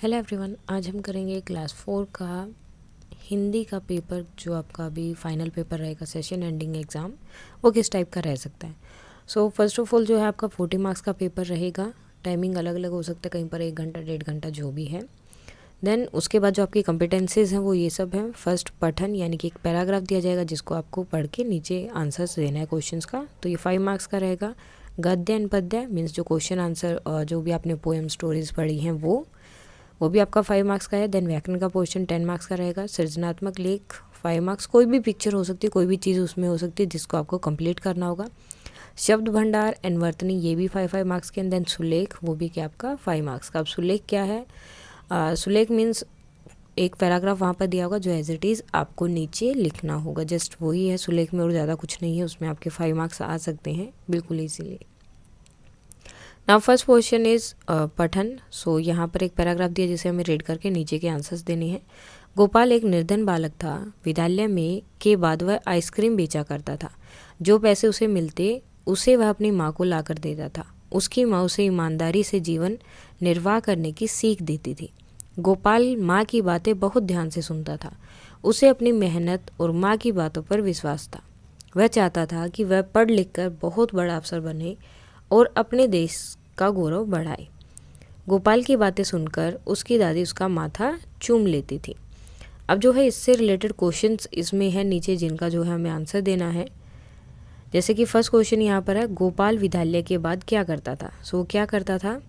Hello everyone, आज हम करेंगे क्लास 4 का हिंदी का पेपर जो आपका अभी फाइनल पेपर रहेगा, सेशन एंडिंग एग्ज़ाम, वो किस टाइप का रह सकता है। सो फर्स्ट ऑफ ऑल जो है आपका 40 मार्क्स का पेपर रहेगा। टाइमिंग अलग अलग हो सकता है, कहीं पर 1 घंटा 1.5 घंटा जो भी है। देन उसके बाद जो आपकी कॉम्पिटेंसीज हैं वो ये सब हैं। फर्स्ट पठन, यानी कि एक पैराग्राफ दिया जाएगा जिसको आपको पढ़ के नीचे आंसर्स देना है क्वेश्चंस का, तो ये 5 मार्क्स का रहेगा। गद्य एंड पद्य मीन्स जो क्वेश्चन आंसर जो भी आपने पोएम स्टोरीज पढ़ी हैं वो भी आपका 5 मार्क्स का है। देन व्याकरण का पोर्शन 10 मार्क्स का रहेगा। सृजनात्मक लेख 5 मार्क्स, कोई भी पिक्चर हो सकती है, कोई भी चीज़ उसमें हो सकती है जिसको आपको कंप्लीट करना होगा। शब्द भंडार एंड वर्तनी, ये भी 5 मार्क्स के। देन सुलेख, वो भी क्या आपका 5 मार्क्स का। अब सुलेख क्या है? सुलेख मीन्स एक पैराग्राफ वहाँ पर दिया होगा जो एज इट इज़ आपको नीचे लिखना होगा, जस्ट वही है सुलेख में, और ज़्यादा कुछ नहीं है। उसमें आपके 5 मार्क्स आ सकते हैं बिल्कुल easily. Now first question is पठन। सो यहाँ पर एक पैराग्राफ दिया जिसे हमें रीड करके नीचे के आंसर्स देने हैं। गोपाल एक निर्धन बालक था। विद्यालय में के बाद वह आइसक्रीम बेचा करता था। जो पैसे उसे मिलते उसे वह अपनी माँ को लाकर देता था। उसकी माँ उसे ईमानदारी से जीवन निर्वाह करने की सीख देती थी। गोपाल माँ की बातें बहुत ध्यान से सुनता था। उसे अपनी मेहनत और माँ की बातों पर विश्वास था। वह चाहता था कि वह पढ़ लिख कर बहुत बड़ा अफसर बने और अपने देश का गौरव बढ़ाए। गोपाल की बातें सुनकर उसकी दादी उसका माथा चूम लेती थी। अब जो है इससे रिलेटेड क्वेश्चंस इसमें है नीचे, जिनका जो है हमें आंसर देना है। जैसे कि फर्स्ट क्वेश्चन यहाँ पर है, गोपाल विद्यालय के बाद क्या करता था। सो वो क्या करता था?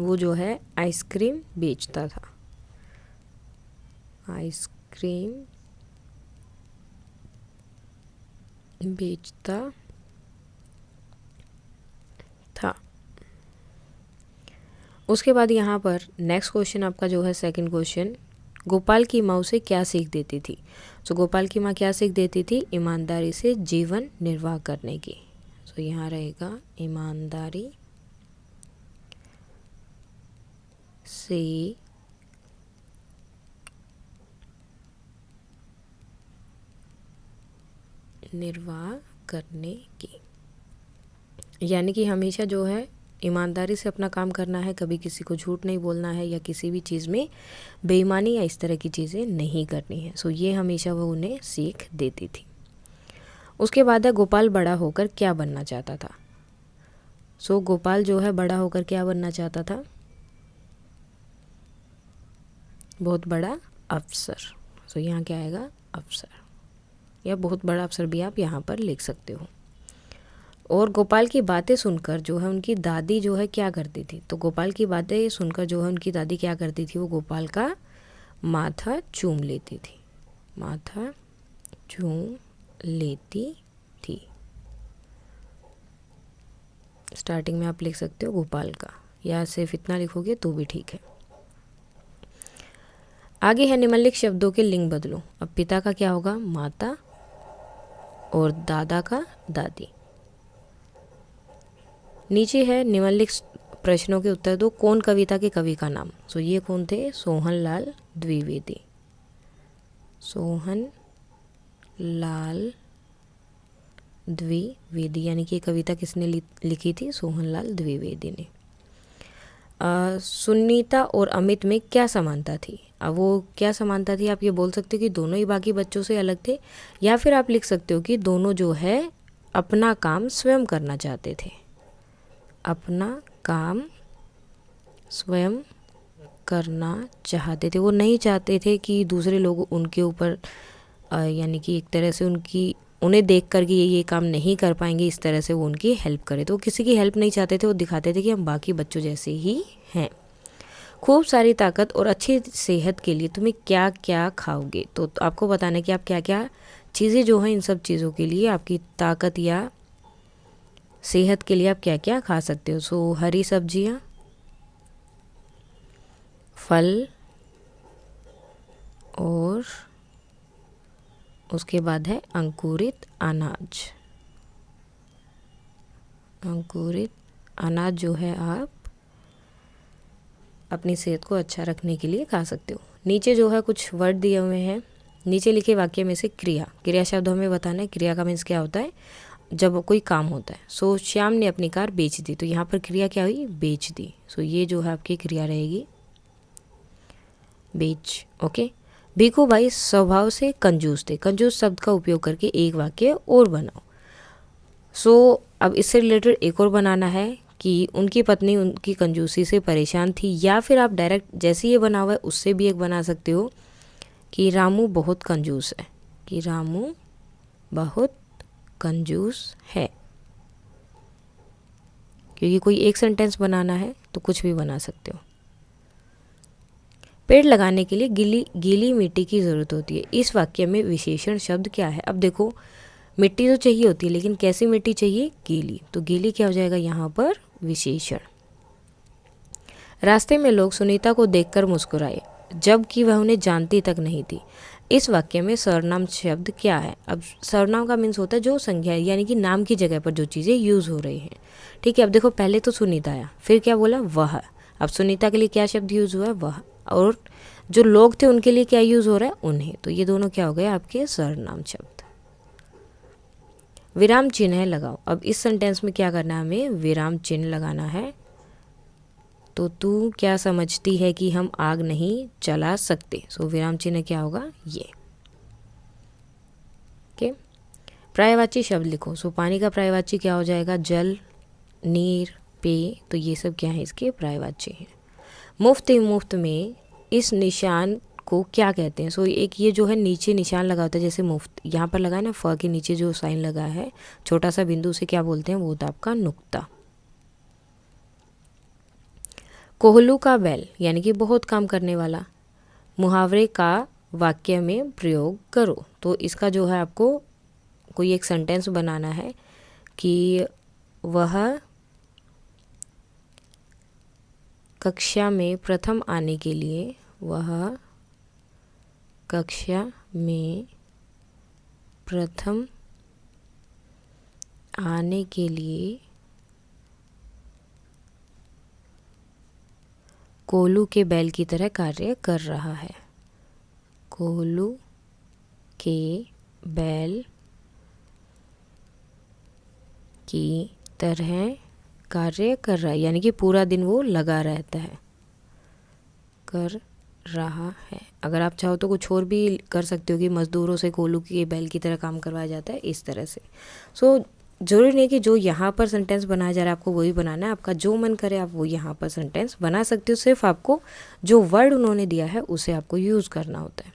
वो जो है आइसक्रीम बेचता था। आइसक्रीम बेचता था। उसके बाद यहाँ पर नेक्स्ट क्वेश्चन आपका जो है सेकंड क्वेश्चन, गोपाल की माँ उसे क्या सीख देती थी। सो गोपाल की माँ क्या सीख देती थी? ईमानदारी से जीवन निर्वाह करने की। सो यहाँ रहेगा ईमानदारी से निर्वाह करने की, यानी कि हमेशा जो है ईमानदारी से अपना काम करना है, कभी किसी को झूठ नहीं बोलना है या किसी भी चीज़ में बेईमानी या इस तरह की चीज़ें नहीं करनी है। सो ये हमेशा वो उन्हें सीख देती थी। उसके बाद है गोपाल बड़ा होकर क्या बनना चाहता था। सो गोपाल जो है बड़ा होकर क्या बनना चाहता था? बहुत बड़ा अफसर। सो यहाँ क्या आएगा? अफसर, या बहुत बड़ा अफसर भी आप यहाँ पर लिख सकते हो। और गोपाल की बातें सुनकर जो है उनकी दादी जो है क्या करती थी। तो गोपाल की बातें सुनकर जो है उनकी दादी क्या करती थी? वो गोपाल का माथा चूम लेती थी। माथा चूम लेती थी। स्टार्टिंग में आप लिख सकते हो गोपाल का, या सिर्फ इतना लिखोगे तो भी ठीक है। आगे है निम्नलिखित शब्दों के लिंग बदलो। अब पिता का क्या होगा? माता, और दादा का दादी। नीचे है निम्नलिखित प्रश्नों के उत्तर दो। कौन कविता के कवि का नाम। सो ये कौन थे? सोहन लाल द्विवेदी। सोहन लाल द्विवेदी, यानी कि कविता किसने लिखी थी? सोहन लाल द्विवेदी ने। सुनीता और अमित में क्या समानता थी। अब वो क्या समानता थी? आप ये बोल सकते हो कि दोनों ही बाकी बच्चों से अलग थे, या फिर आप लिख सकते हो कि दोनों जो है अपना काम स्वयं करना चाहते थे। अपना काम स्वयं करना चाहते थे। वो नहीं चाहते थे कि दूसरे लोग उनके ऊपर यानी कि एक तरह से उन्हें देख कर कि ये काम नहीं कर पाएंगे, इस तरह से वो उनकी हेल्प करे। तो वो किसी की हेल्प नहीं चाहते थे, वो दिखाते थे कि हम बाकी बच्चों जैसे ही हैं। खूब सारी ताकत और अच्छी सेहत के लिए तुम्हें क्या क्या खाओगे। तो आपको बताना है कि आप क्या क्या चीज़ें जो हैं, इन सब चीज़ों के लिए, आपकी ताकत या सेहत के लिए आप क्या क्या खा सकते हो। सो हरी सब्जियाँ, फल, और उसके बाद है अंकुरित अनाज। अंकुरित अनाज जो है आप अपनी सेहत को अच्छा रखने के लिए खा सकते हो। नीचे जो है कुछ वर्ड दिए हुए हैं। नीचे लिखे वाक्य में से क्रिया शब्द हमें बताना है। क्रिया का मीन्स क्या होता है? जब कोई काम होता है। सो श्याम ने अपनी कार बेच दी। तो यहाँ पर क्रिया क्या हुई? बेच दी। सो ये जो है आपकी क्रिया रहेगी। बेच। ओके, भीखू भाई स्वभाव से कंजूस थे। कंजूस शब्द का उपयोग करके एक वाक्य और बनाओ। अब इससे रिलेटेड एक और बनाना है कि उनकी पत्नी उनकी कंजूसी से परेशान थी, या फिर आप डायरेक्ट जैसे ये बना हुआ है उससे भी एक बना सकते हो कि रामू बहुत कंजूस है, कि रामू बहुत कंजूस है। क्योंकि कोई एक सेंटेंस बनाना है तो कुछ भी बना सकते हो। पेड़ लगाने के लिए गीली मिट्टी की ज़रूरत होती है। इस वाक्य में विशेषण शब्द क्या है? अब देखो, मिट्टी तो चाहिए होती है, लेकिन कैसी मिट्टी चाहिए? गीली। तो गीली क्या हो जाएगा यहाँ पर? विशेषण। रास्ते में लोग सुनीता को देखकर मुस्कुराए, जबकि वह उन्हें जानती तक नहीं थी। इस वाक्य में सर्वनाम शब्द क्या है? अब सर्वनाम का मीन्स होता है जो संज्ञा यानी कि नाम की जगह पर जो चीज़ें यूज़ हो रही हैं। ठीक है, अब देखो पहले तो सुनीता आया, फिर क्या बोला? वह। अब सुनीता के लिए क्या शब्द यूज़ हुआ है? वह। और जो लोग थे उनके लिए क्या यूज़ हो रहा है? उन्हें। तो ये दोनों क्या हो गए? आपके सर्वनाम शब्द। विराम चिन्ह लगाओ। अब इस सेंटेंस में क्या करना है? हमें विराम चिन्ह लगाना है। तो तू क्या समझती है कि हम आग नहीं जला सकते? विराम चिन्ह क्या होगा? ये। ओके, पर्यायवाची शब्द लिखो। पानी का पर्यायवाची क्या हो जाएगा? जल, नीर, पेय। तो ये सब क्या है? इसके पर्यायवाची हैं। मुफ्त में इस निशान को क्या कहते हैं? एक ये जो है नीचे निशान लगा होता है, जैसे मुफ्त यहाँ पर लगा है ना, फ के नीचे जो साइन लगा है छोटा सा बिंदु, से क्या बोलते हैं? वो होता है आपका नुक्ता। कोहलू का बैल यानी कि बहुत काम करने वाला। मुहावरे का वाक्य में प्रयोग करो। तो इसका जो है आपको कोई एक सेंटेंस बनाना है कि वह कक्षा में प्रथम आने के लिए, वह कक्षा में प्रथम आने के लिए कोहलू के बैल की तरह कार्य कर रहा है। कोहलू के बैल की तरह कार्य कर रहा है, यानी कि पूरा दिन वो लगा रहता है, कर रहा है। अगर आप चाहो तो कुछ और भी कर सकते हो कि मज़दूरों से कोहलू के बैल की तरह काम करवाया जाता है, इस तरह से। ज़रूरी नहीं कि जो यहाँ पर सेंटेंस बनाया जा रहा है आपको वही बनाना है। आपका जो मन करे आप वो यहाँ पर सेंटेंस बना सकते हो। सिर्फ आपको जो वर्ड उन्होंने दिया है उसे आपको यूज़ करना होता है।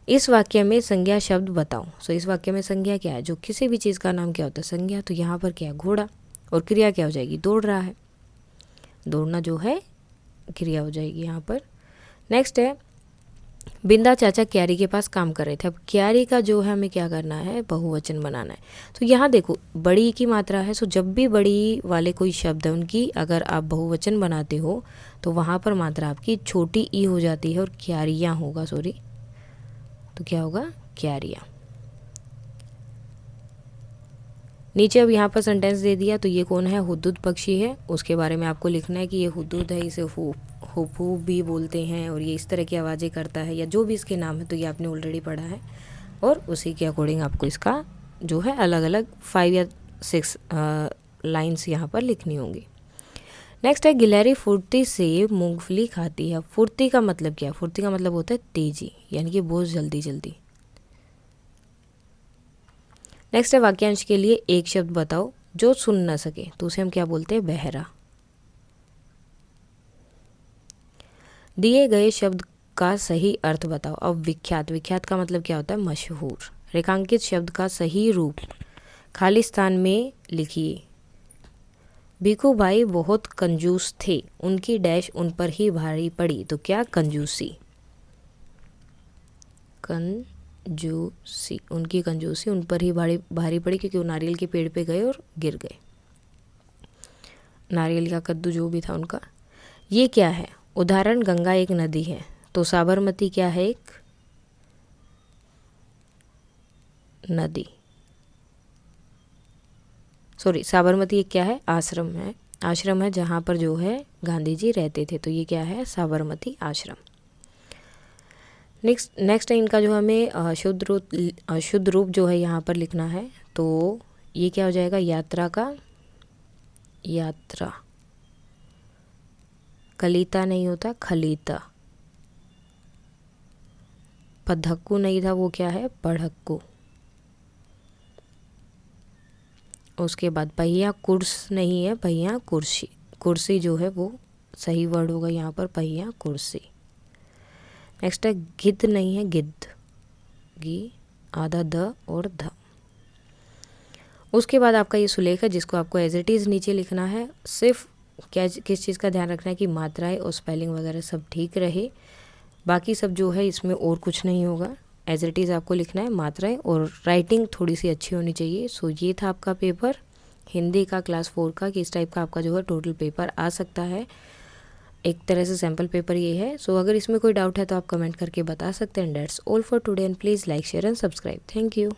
इस वाक्य में संज्ञा शब्द बताओ। इस वाक्य में संज्ञा क्या है? जो किसी भी चीज़ का नाम क्या होता है? संज्ञा। तो यहाँ पर क्या है? घोड़ा। और क्रिया क्या हो जाएगी? दौड़ रहा है। दौड़ना जो है क्रिया हो जाएगी यहाँ पर। नेक्स्ट है, बिंदा चाचा क्यारी के पास काम कर रहे थे। अब क्यारी का जो है हमें क्या करना है? बहुवचन बनाना है। तो यहाँ देखो बड़ी की मात्रा है, जब भी बड़ी वाले कोई शब्द है उनकी अगर आप बहुवचन बनाते हो तो वहाँ पर मात्रा आपकी छोटी ई हो जाती है और क्यारियाँ होगा, तो क्या होगा? क्यारियाँ। नीचे अब यहाँ पर सेंटेंस दे दिया, तो ये कौन है? हुदहुद पक्षी है। उसके बारे में आपको लिखना है कि ये हुदहुद है, इसे हुफू भी बोलते हैं और ये इस तरह की आवाज़ें करता है, या जो भी इसके नाम है। तो ये आपने ऑलरेडी पढ़ा है और उसी के अकॉर्डिंग आपको इसका जो है अलग अलग 5 या 6 लाइन्स यहाँ पर लिखनी होंगी। नेक्स्ट है, गिलहरी फुर्ती से मूंगफली खाती है। फुर्ती का मतलब क्या है? फुर्ती का मतलब होता है तेजी, यानी कि बहुत जल्दी जल्दी। नेक्स्ट है, वाक्यांश के लिए एक शब्द बताओ जो सुन ना सके। तो उसे हम क्या बोलते हैं? बहरा। दिए गए शब्द का सही अर्थ बताओ। अब विख्यात। विख्यात का मतलब क्या होता है? मशहूर। रेखांकित शब्द का सही रूप खाली स्थान में लिखिए। भीखू भाई बहुत कंजूस थे, उनकी डैश उन पर ही भारी पड़ी। तो क्या? कंजूसी। कंजूसी, उनकी कंजूसी उन पर ही भारी पड़ी, क्योंकि वो नारियल के पेड़ पे गए और गिर गए। नारियल का कद्दू जो भी था उनका। ये क्या है? उदाहरण, गंगा एक नदी है। तो साबरमती क्या है? एक नदी। साबरमती एक क्या है? आश्रम है। आश्रम है जहाँ पर जो है गांधी जी रहते थे। तो ये क्या है? साबरमती आश्रम। नेक्स्ट है इनका जो हमें शुद्ध रूप जो है यहाँ पर लिखना है। तो ये क्या हो जाएगा? यात्रा का यात्रा। कलीता नहीं होता, खलीता। पधक्कू नहीं था, वो क्या है, पढ़क्कू। उसके बाद पहिया कुर्स नहीं है, पहिया कुर्सी। कुर्सी जो है वो सही वर्ड होगा यहाँ पर, पहिया कुर्सी। नेक्स्ट है गिद्ध नहीं है, गिद्ध, गी आधा द और ध। उसके बाद आपका ये सुलेख है जिसको आपको एज इट इज़ नीचे लिखना है। सिर्फ क्या किस चीज़ का ध्यान रखना है कि मात्राएं और स्पेलिंग वगैरह सब ठीक रहे, बाकी सब जो है इसमें और कुछ नहीं होगा। एज इट इज़ आपको लिखना है, मात्राएं और राइटिंग थोड़ी सी अच्छी होनी चाहिए। सो ये था आपका पेपर हिंदी का क्लास 4 का, कि इस टाइप का आपका जो है टोटल पेपर आ सकता है। एक तरह से सैम्पल पेपर ये है। सो अगर इसमें कोई डाउट है तो आप कमेंट करके बता सकते हैं। That's all for today and please like share and subscribe. Thank you.